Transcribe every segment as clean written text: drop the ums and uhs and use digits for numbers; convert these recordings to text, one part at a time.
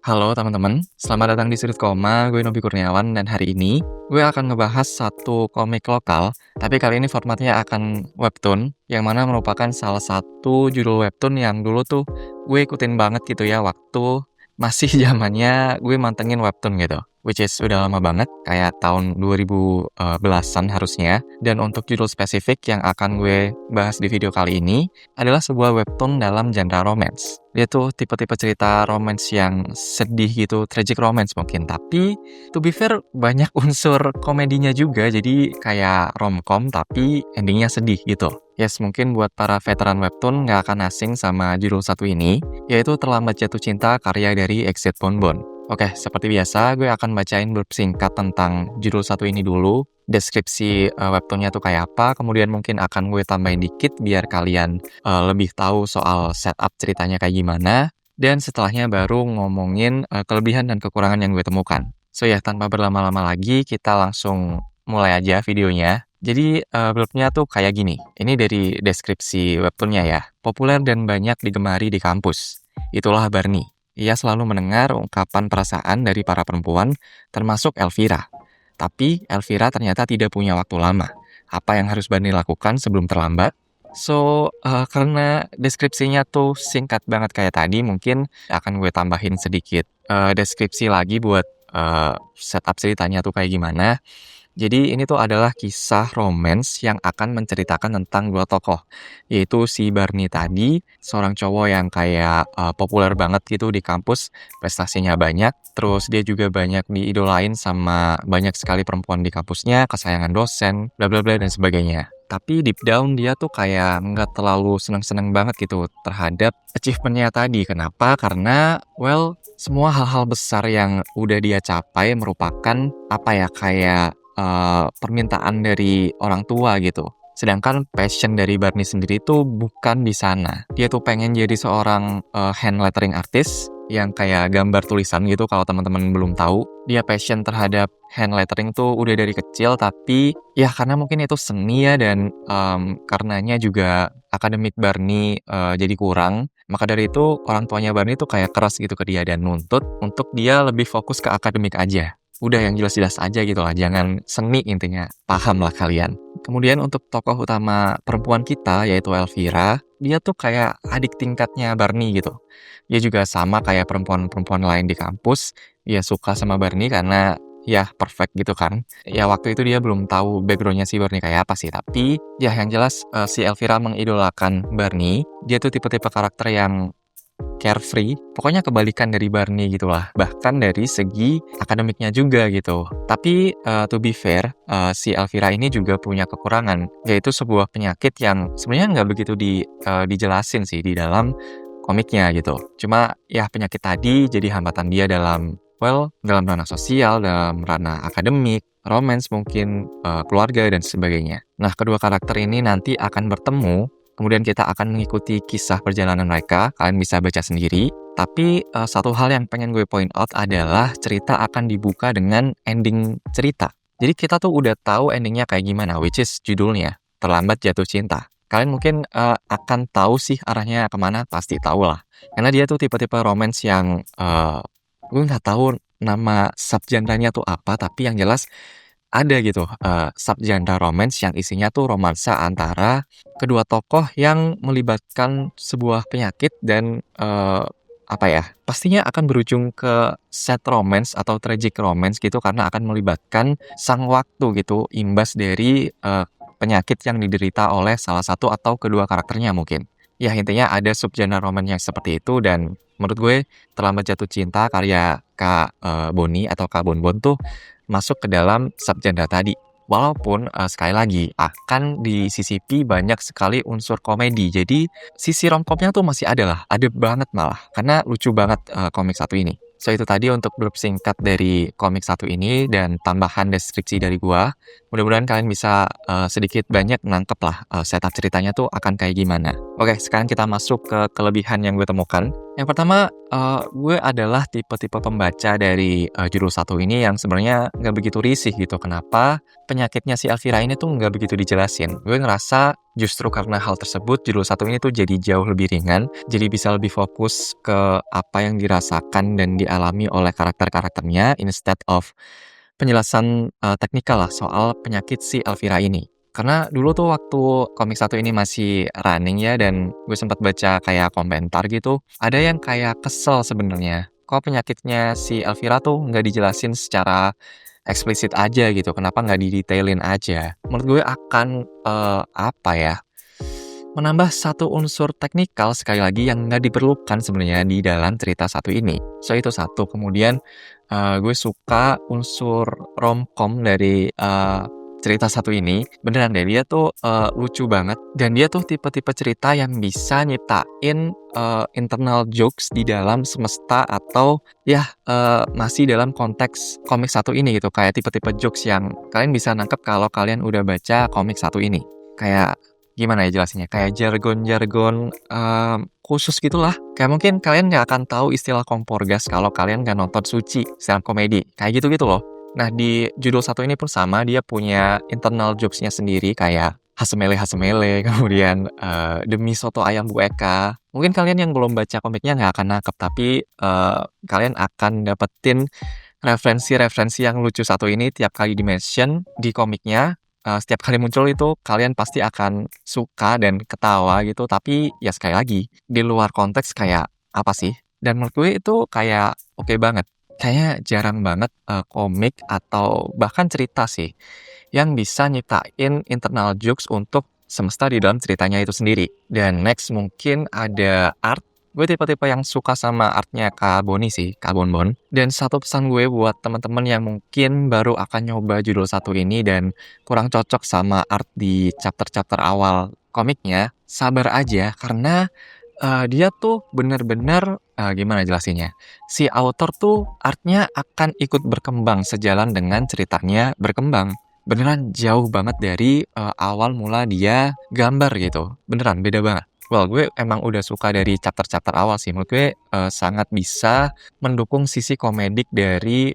Halo teman-teman, selamat datang di Sudut Koma, gue Nobby Kurniawan dan hari ini gue akan ngebahas satu komik lokal, tapi kali ini formatnya akan webtoon, yang mana merupakan salah satu judul webtoon yang dulu tuh gue ikutin banget gitu ya waktu masih zamannya gue mantengin webtoon gitu. Which is udah lama banget, kayak tahun 2010-an harusnya. Dan untuk judul spesifik yang akan gue bahas di video kali ini adalah sebuah webtoon dalam genre romance. Dia tuh tipe-tipe cerita romance yang sedih gitu, tragic romance mungkin. Tapi, to be fair, banyak unsur komedinya juga. Jadi kayak romcom tapi endingnya sedih gitu. Yes, mungkin buat para veteran webtoon nggak akan asing sama judul satu ini, yaitu Terlambat Jatuh Cinta karya dari Exit Bonbon. Oke, seperti biasa gue akan bacain blurb singkat tentang judul satu ini dulu, deskripsi webtoonnya tuh kayak apa, kemudian mungkin akan gue tambahin dikit biar kalian lebih tahu soal setup ceritanya kayak gimana, dan setelahnya baru ngomongin kelebihan dan kekurangan yang gue temukan. So ya, tanpa berlama-lama lagi, kita langsung mulai aja videonya. Jadi blurbnya tuh kayak gini, ini dari deskripsi webtoonnya ya. Populer dan banyak digemari di kampus. Itulah Barney. Ia selalu mendengar ungkapan perasaan dari para perempuan, termasuk Elvira. Tapi Elvira ternyata tidak punya waktu lama. Apa yang harus Barney lakukan sebelum terlambat? So, karena deskripsinya tuh singkat banget kayak tadi, mungkin akan gue tambahin sedikit deskripsi lagi buat setup ceritanya tuh kayak gimana. Jadi ini tuh adalah kisah romance yang akan menceritakan tentang dua tokoh, yaitu si Barney tadi, seorang cowok yang kayak populer banget gitu di kampus, prestasinya banyak, terus dia juga banyak diidolain sama banyak sekali perempuan di kampusnya, kesayangan dosen, bla bla bla dan sebagainya. Tapi deep down dia tuh kayak nggak terlalu seneng-seneng banget gitu terhadap achievementnya tadi. Kenapa? Karena, well, semua hal-hal besar yang udah dia capai merupakan apa ya, kayak permintaan dari orang tua gitu. Sedangkan passion dari Barney sendiri tuh bukan di sana. Dia tuh pengen jadi seorang hand lettering artist yang kayak gambar tulisan gitu kalau teman-teman belum tahu. Dia passion terhadap hand lettering tuh udah dari kecil, tapi ya karena mungkin itu seni ya dan karenanya juga akademik Barney jadi kurang. Maka dari itu orang tuanya Barney tuh kayak keras gitu ke dia dan nuntut untuk dia lebih fokus ke akademik aja. Udah yang jelas-jelas aja gitu lah, jangan seni intinya, paham lah kalian. Kemudian untuk tokoh utama perempuan kita, yaitu Elvira, dia tuh kayak adik tingkatnya Barney gitu. Dia juga sama kayak perempuan-perempuan lain di kampus, dia suka sama Barney karena ya perfect gitu kan. Ya waktu itu dia belum tahu backgroundnya si Barney kayak apa sih, tapi ya yang jelas si Elvira mengidolakan Barney. Dia tuh tipe-tipe karakter yang carefree, pokoknya kebalikan dari Barney gitulah, bahkan dari segi akademiknya juga gitu. Tapi to be fair, si Elvira ini juga punya kekurangan, yaitu sebuah penyakit yang sebenarnya nggak begitu dijelasin sih di dalam komiknya gitu. Cuma ya penyakit tadi jadi hambatan dia dalam, well, dalam ranah sosial, dalam ranah akademik, romance mungkin, keluarga dan sebagainya. Nah, kedua karakter ini nanti akan bertemu. Kemudian kita akan mengikuti kisah perjalanan mereka, kalian bisa baca sendiri. Tapi satu hal yang pengen gue point out adalah cerita akan dibuka dengan ending cerita. Jadi kita tuh udah tahu endingnya kayak gimana, which is judulnya, Terlambat Jatuh Cinta. Kalian mungkin akan tahu sih arahnya kemana, pasti tahu lah. Karena dia tuh tipe-tipe romance yang gue nggak tahu nama subgenre-nya tuh apa, tapi yang jelas ada gitu, subgenre romance yang isinya tuh romansa antara kedua tokoh yang melibatkan sebuah penyakit dan, apa ya, pastinya akan berujung ke sad romance atau tragic romance gitu karena akan melibatkan sang waktu gitu, imbas dari, penyakit yang diderita oleh salah satu atau kedua karakternya mungkin. Ya intinya ada subgenre romance yang seperti itu dan menurut gue Terlambat Jatuh Cinta karya Kak, Boni atau Kak Bonbon tuh masuk ke dalam subgenre tadi. Walaupun sekali lagi akan disisipi banyak sekali unsur komedi. Jadi sisi romcomnya tuh masih ada lah, ada banget malah. Karena lucu banget komik satu ini. So itu tadi untuk blurb singkat dari komik satu ini dan tambahan deskripsi dari gua. Mudah-mudahan kalian bisa sedikit banyak nangkep lah setup ceritanya tuh akan kayak gimana. Oke, sekarang kita masuk ke kelebihan yang gue temukan. Yang pertama, gue adalah tipe-tipe pembaca dari, judul satu ini yang sebenarnya nggak begitu risih gitu. Kenapa penyakitnya si Elvira ini tuh nggak begitu dijelasin. Gue ngerasa justru karena hal tersebut judul satu ini tuh jadi jauh lebih ringan, jadi bisa lebih fokus ke apa yang dirasakan dan dialami oleh karakter-karakternya instead of penjelasan, teknikal lah soal penyakit si Elvira ini. Karena dulu tuh waktu komik satu ini masih running ya dan gue sempat baca kayak komentar gitu, ada yang kayak kesel sebenarnya, kok penyakitnya si Elvira tuh nggak dijelasin secara eksplisit aja gitu, kenapa nggak didetailin aja. Menurut gue akan, apa ya, menambah satu unsur teknikal sekali lagi yang nggak diperlukan sebenarnya di dalam cerita satu ini. So itu satu, kemudian, gue suka unsur romcom dari, cerita satu ini, beneran deh dia tuh, lucu banget dan dia tuh tipe-tipe cerita yang bisa nyiptain, internal jokes di dalam semesta atau ya, masih dalam konteks komik satu ini gitu, kayak tipe-tipe jokes yang kalian bisa nangkep kalau kalian udah baca komik satu ini. Kayak gimana ya jelasinnya, kayak jargon-jargon, khusus gitulah. Kayak mungkin kalian nggak akan tahu istilah kompor gas kalau kalian nggak nonton Suci, stand komedi, kayak gitu-gitu loh. Nah, di judul satu ini pun sama, dia punya internal jokes-nya sendiri kayak Hasemele-Hasemele, kemudian, Demi Soto Ayam Bu Eka. Mungkin kalian yang belum baca komiknya nggak akan nangkep, tapi, kalian akan dapetin referensi-referensi yang lucu satu ini tiap kali di-mention di komiknya, setiap kali muncul itu kalian pasti akan suka dan ketawa gitu, tapi ya sekali lagi, di luar konteks kayak apa sih? Dan menurut gue itu kayak oke banget. Kayaknya jarang banget, komik atau bahkan cerita sih, yang bisa nyiptain internal jokes untuk semesta di dalam ceritanya itu sendiri. Dan next mungkin ada art. Gue tipe-tipe yang suka sama artnya Kak Boni sih, Kak Bonbon. Dan satu pesan gue buat teman-teman yang mungkin baru akan nyoba judul satu ini dan kurang cocok sama art di chapter-chapter awal komiknya, sabar aja karena, dia tuh bener-bener, gimana jelasinnya, si author tuh artnya akan ikut berkembang sejalan dengan ceritanya berkembang. Beneran jauh banget dari, awal mula dia gambar gitu, beneran beda banget. Well, gue emang udah suka dari chapter-chapter awal sih, menurut gue, sangat bisa mendukung sisi komedik dari,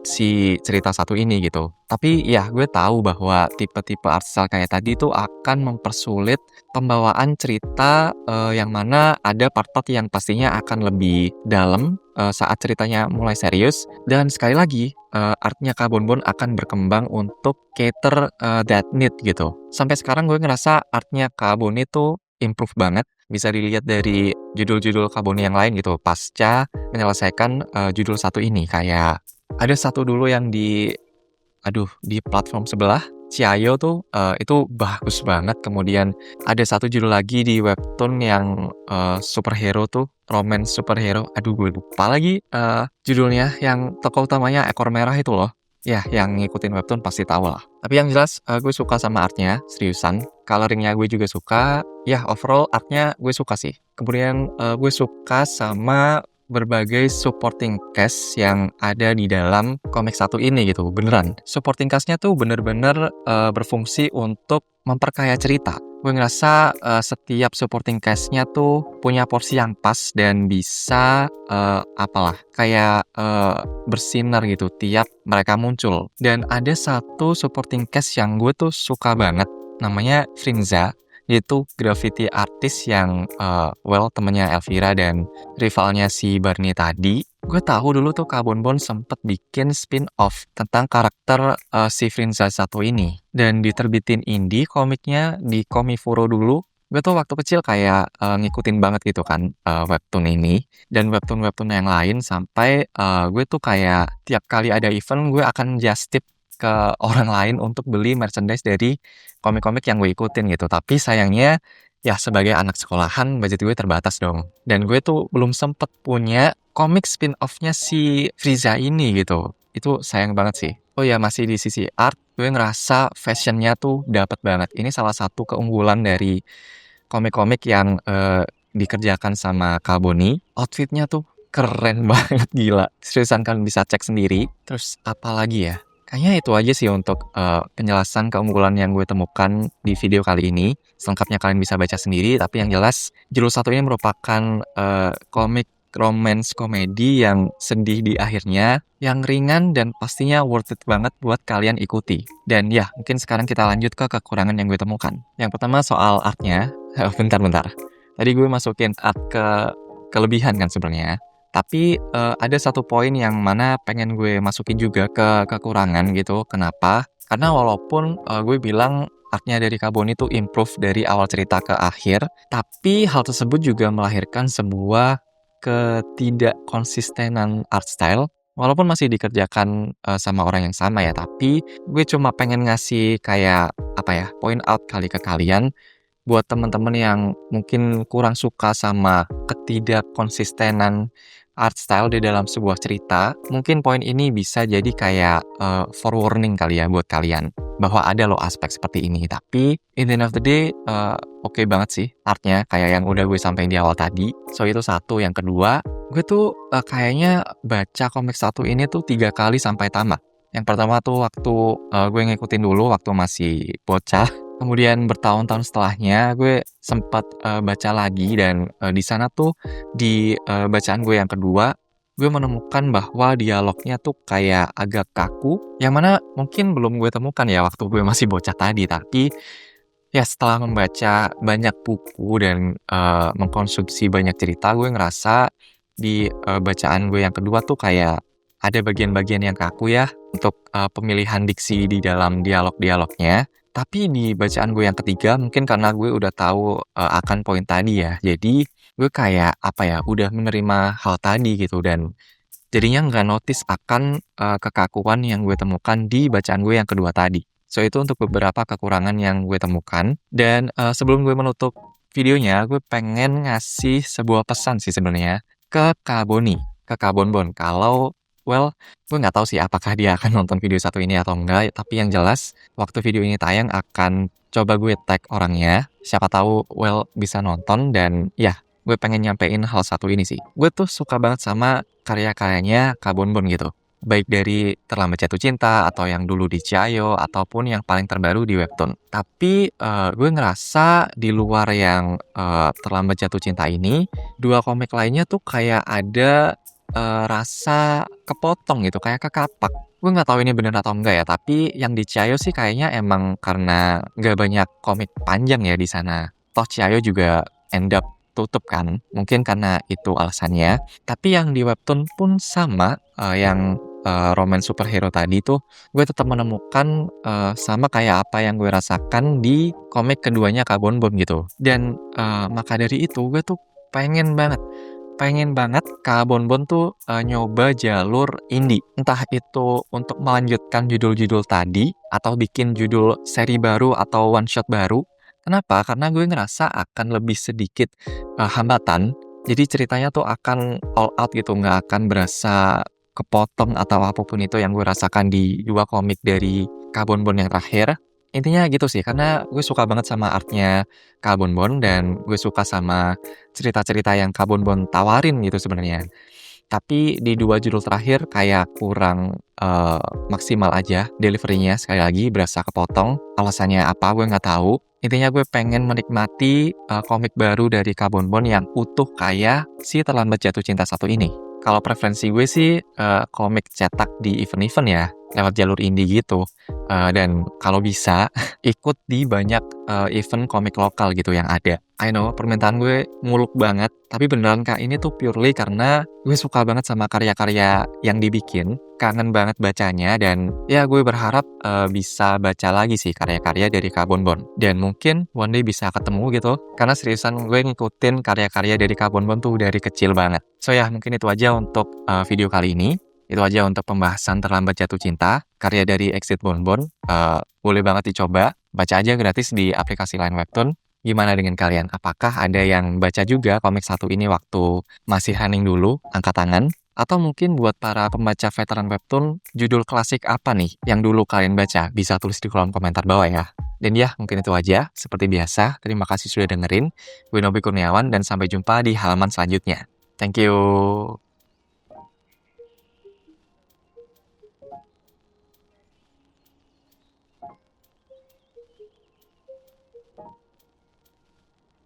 si cerita satu ini gitu. Tapi ya gue tahu bahwa tipe-tipe art style kayak tadi tuh akan mempersulit pembawaan cerita, yang mana ada part-part yang pastinya akan lebih dalam, saat ceritanya mulai serius dan sekali lagi, art-nya Kak Bonbon akan berkembang untuk cater, that need gitu. Sampai sekarang gue ngerasa art-nya Kak Boni tuh improve banget, bisa dilihat dari judul-judul Kak Boni yang lain gitu, pasca menyelesaikan, judul satu ini. Kayak ada satu dulu yang di platform sebelah, Ciayo tuh, itu bagus banget. Kemudian ada satu judul lagi di webtoon yang, superhero tuh, romance superhero. Aduh gue lupa lagi, judulnya, yang tokoh utamanya ekor merah itu loh. Ya, yang ngikutin webtoon pasti tahu lah. Tapi yang jelas, gue suka sama artnya seriusan. Coloring-nya gue juga suka. Ya, overall artnya gue suka sih. Kemudian, gue suka sama berbagai supporting cast yang ada di dalam komik satu ini gitu, beneran. Supporting cast-nya tuh bener-bener, berfungsi untuk memperkaya cerita. Gue ngerasa, setiap supporting cast-nya tuh punya porsi yang pas dan bisa, apalah, kayak, bersinar gitu tiap mereka muncul. Dan ada satu supporting cast yang gue tuh suka banget, namanya Frinza. Dia tuh graffiti artis yang, well temennya Elvira dan rivalnya si Barney tadi. Gue tahu dulu tuh Kak Bonbon sempet bikin spin-off tentang karakter, si Frinza satu ini. Dan diterbitin indie komiknya di Komifuro dulu. Gue tuh waktu kecil kayak, ngikutin banget gitu kan, webtoon ini dan webtoon-webtoon yang lain sampai, gue tuh kayak tiap kali ada event gue akan just tip ke orang lain untuk beli merchandise dari komik-komik yang gue ikutin gitu. Tapi sayangnya, ya sebagai anak sekolahan budget gue terbatas dong. Dan gue tuh belum sempet punya komik spin-off-nya si Frieza ini gitu. Itu sayang banget sih. Oh ya, masih di sisi art, gue ngerasa fashion-nya tuh dapet banget. Ini salah satu keunggulan dari komik-komik yang, dikerjakan sama Kak Boni. Outfit-nya tuh keren banget, gila. Seriusan kalian bisa cek sendiri. Terus apa lagi ya? Kayaknya itu aja sih untuk, penjelasan keunggulan yang gue temukan di video kali ini. Selengkapnya kalian bisa baca sendiri, tapi yang jelas judul satu ini merupakan, komik romance komedi yang sedih di akhirnya, yang ringan dan pastinya worth it banget buat kalian ikuti. Dan ya, mungkin sekarang kita lanjut ke kekurangan yang gue temukan. Yang pertama soal art-nya. Bentar. Tadi gue masukin art ke kelebihan kan sebenarnya. Tapi, ada satu poin yang mana pengen gue masukin juga ke kekurangan gitu. Kenapa? Karena walaupun, gue bilang art-nya dari Karbon itu improve dari awal cerita ke akhir, tapi hal tersebut juga melahirkan sebuah ketidakkonsistenan art style, walaupun masih dikerjakan, sama orang yang sama ya, tapi gue cuma pengen ngasih kayak, apa ya, point out kali ke kalian buat teman-teman yang mungkin kurang suka sama ketidakkonsistenan art style di dalam sebuah cerita, mungkin poin ini bisa jadi kayak, forewarning kali ya buat kalian, bahwa ada loh aspek seperti ini. Tapi in the end of the day, oke banget sih art-nya kayak yang udah gue sampein di awal tadi. So itu satu, yang kedua, gue tuh, kayaknya baca komik satu ini tuh 3 kali sampai tamat. Yang pertama tuh waktu, gue ngikutin dulu waktu masih bocah. Kemudian bertahun-tahun setelahnya gue sempat, baca lagi dan, di sana tuh di, bacaan gue yang kedua, gue menemukan bahwa dialognya tuh kayak agak kaku, yang mana mungkin belum gue temukan ya waktu gue masih bocah tadi. Tapi ya setelah membaca banyak buku dan, mengkonsumsi banyak cerita, gue ngerasa di, bacaan gue yang kedua tuh kayak ada bagian-bagian yang kaku ya untuk, pemilihan diksi di dalam dialog-dialognya. Tapi di bacaan gue yang ketiga mungkin karena gue udah tahu, akan poin tadi ya, jadi gue kayak, apa ya, udah menerima hal tadi gitu dan jadinya nggak notice akan, kekakuan yang gue temukan di bacaan gue yang kedua tadi. So itu untuk beberapa kekurangan yang gue temukan dan, sebelum gue menutup videonya, gue pengen ngasih sebuah pesan sih sebenarnya ke Kak Boni, ke Kak Bonbon. Kalau well, gue nggak tahu sih apakah dia akan nonton video satu ini atau enggak, tapi yang jelas waktu video ini tayang akan coba gue tag orangnya, siapa tahu well bisa nonton dan ya gue pengen nyampein hal satu ini sih. Gue tuh suka banget sama karya-karyanya Kak Bonbon gitu. Baik dari Terlambat Jatuh Cinta atau yang dulu di Ciayo ataupun yang paling terbaru di Webtoon. Tapi, gue ngerasa di luar yang, Terlambat Jatuh Cinta ini, 2 komik lainnya tuh kayak ada, rasa kepotong gitu, kayak kekapak. Gue nggak tahu ini bener atau enggak ya, tapi yang di Ciayo sih kayaknya emang karena nggak banyak komik panjang ya di sana. Toh Ciayo juga end up tutup kan, mungkin karena itu alasannya. Tapi yang di Webtoon pun sama, yang, romance superhero tadi tuh, gue tetap menemukan, sama kayak apa yang gue rasakan di komik keduanya Kak Bonbon gitu. Dan, maka dari itu gue tuh pengen banget Kak Bonbon tuh, nyoba jalur indie. Entah itu untuk melanjutkan judul-judul tadi, atau bikin judul seri baru atau one shot baru. Kenapa? Karena gue ngerasa akan lebih sedikit, hambatan. Jadi ceritanya tuh akan all out gitu, nggak akan berasa kepotong atau apapun itu yang gue rasakan di 2 komik dari Kak Bonbon yang terakhir. Intinya gitu sih, karena gue suka banget sama art-nya Kak Bonbon dan gue suka sama cerita-cerita yang Kak Bonbon tawarin gitu sebenarnya. Tapi di 2 judul terakhir kayak kurang, maksimal aja delivery-nya, sekali lagi berasa kepotong. Alasannya apa gue nggak tahu. Intinya gue pengen menikmati, komik baru dari Kak Bonbon yang utuh kayak si Terlambat Jatuh Cinta satu ini. Kalau preferensi gue sih, komik cetak di event-event ya, lewat jalur indie gitu. Dan kalau bisa ikut di banyak, event komik lokal gitu yang ada. I know permintaan gue muluk banget, tapi beneran Kak, ini tuh purely karena gue suka banget sama karya-karya yang dibikin, kangen banget bacanya dan ya gue berharap, bisa baca lagi sih karya-karya dari Kak Bonbon. Dan mungkin one day bisa ketemu gitu, karena seriusan gue ngikutin karya-karya dari Kak Bonbon tuh dari kecil banget. So ya mungkin itu aja untuk, video kali ini. Itu aja untuk pembahasan Terlambat Jatuh Cinta, karya dari Exit Bonbon. Boleh banget dicoba, baca aja gratis di aplikasi lain Webtoon. Gimana dengan kalian? Apakah ada yang baca juga komik satu ini waktu masih running dulu, angkat tangan? Atau mungkin buat para pembaca veteran Webtoon, judul klasik apa nih yang dulu kalian baca? Bisa tulis di kolom komentar bawah ya. Dan ya, mungkin itu aja. Seperti biasa, terima kasih sudah dengerin. Gue Nobi Kurniawan dan sampai jumpa di halaman selanjutnya. Thank you.